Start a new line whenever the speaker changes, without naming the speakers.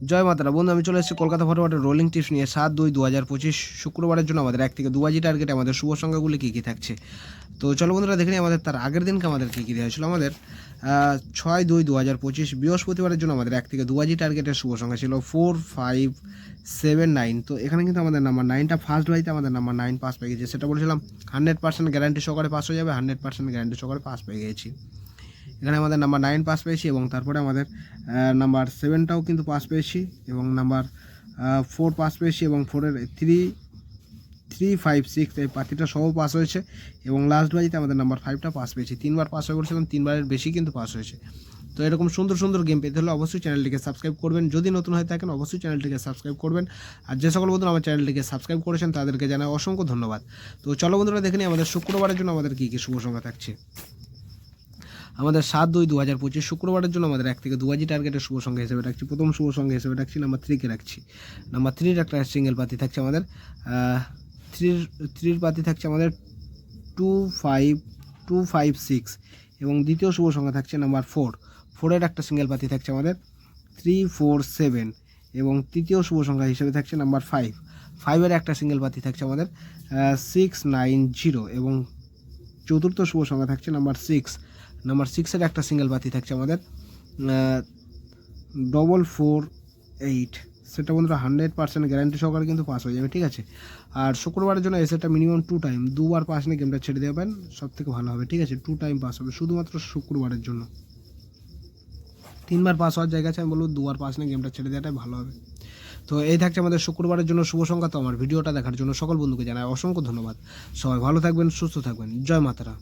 জয় মাতারা বন্ধু, আমি চলে এসেছি কলকাতা ফটোফটের রোলিং টিপস নিয়ে 7/2/2025 শুক্রবারের জন্য আমাদের 1 থেকে 2 বাজি টার্গেটে আমাদের শুভ সংখ্যাগুলি কী কী থাকছে। তো চলো বন্ধুরা দেখে নিই আমাদের তার আগের দিনকে আমাদের কী কী দেওয়া হয়েছিল। আমাদের 6/2/2025 বৃহস্পতিবারের জন্য আমাদের 1 থেকে 2 বাজি টার্গেটের শুভ সংখ্যা ছিল 4, 5, 7, 9। তো এখানে কিন্তু আমাদের নাম্বার 9টা ফার্স্ট বাজিতে আমাদের নাম্বার 9 পাস পেয়ে গেছে। সেটা বলেছিলাম 100% গ্যারান্টি সহকারে পাস হয়ে যাবে, 100% গ্যারান্টি সহকারে পাস পেয়ে গেছি। এখানে আমাদের নাম্বার 9 পাস পেয়েছি এবং তারপরে আমাদের নাম্বার 7টাও কিন্তু পাস পেয়েছি এবং নাম্বার 4 পাস পেয়েছি এবং 4-এর 3, 5, 6 এই পাতিটা সহ পাস হয়েছে এবং লাস্ট বাজিতে আমাদের নাম্বার 5টা পাস পেয়েছি। 3বার পাস হয়ে বলছিলাম, 3বারের বেশি কিন্তু পাস হয়েছে। তো এরকম সুন্দর সুন্দর গেম পেতে হলে অবশ্যই চ্যানেলটিকে সাবস্ক্রাইব করবেন। যদি নতুন হয়ে থাকেন অবশ্যই চ্যানেলটিকে সাবস্ক্রাইব করবেন। আর যে সকল বন্ধুরা আমার চ্যানেলটিকে সাবস্ক্রাইব করেছেন তাদেরকে জানাই অসংখ্য ধন্যবাদ। তো চলো বন্ধুরা দেখে নিই আমাদের শুক্রবারের জন্য আমাদের কী কী শুভ সংখ্যা থাকছে। আমাদের 7/2/2025 শুক্রবারের জন্য আমাদের 1 থেকে 2 বাজি টার্গেটের শুভ সংখ্যা হিসেবে রাখছি। প্রথম শুভ সংখ্যা হিসেবে রাখছি নাম্বার 3কে রাখছি। নাম্বার 3-র একটা সিঙ্গেল পাতি থাকছে আমাদের 3-র পাতি থাকছে আমাদের 2, 5, 2, 5, 6 এবং দ্বিতীয় শুভ সংখ্যা থাকছে নাম্বার 4-এর একটা সিঙ্গেল পাতি থাকছে আমাদের 3, 4, 7 এবং তৃতীয় শুভ সংখ্যা হিসেবে থাকছে নাম্বার 5-এর একটা সিঙ্গেল পাতি থাকছে আমাদের 6, 9, 0 এবং চতুর্থ শুভ সংখ্যা থাকছে নাম্বার 6-এর একটা সিঙ্গেল বাতি থাকছে আমাদের 448। সেটা বন্ধুরা 100% গ্যারান্টি সহকারে কিন্তু পাস হয়ে যাবে, ঠিক আছে। আর শুক্রবারের জন্য এসেটা মিনিমাম 2 টাইম, 2বার পাস নিয়ে গেমটা ছেড়ে দেবেন, সব থেকে ভালো হবে, ঠিক আছে। 2 টাইম পাস হবে শুধুমাত্র শুক্রবারের জন্য। 3বার পাস হওয়ার জায়গা আছে, আমি বলবো 2বার পাস নিয়ে গেমটা ছেড়ে দেওয়াটাই ভালো হবে। তো এই থাকছে আমাদের শুক্রবারের জন্য শুভ সংখ্যা। তো আমার ভিডিওটা দেখার জন্য সকল বন্ধুকে জানাই অসংখ্য ধন্যবাদ। সবাই ভালো থাকবেন, সুস্থ থাকবেন। জয় মাতারা।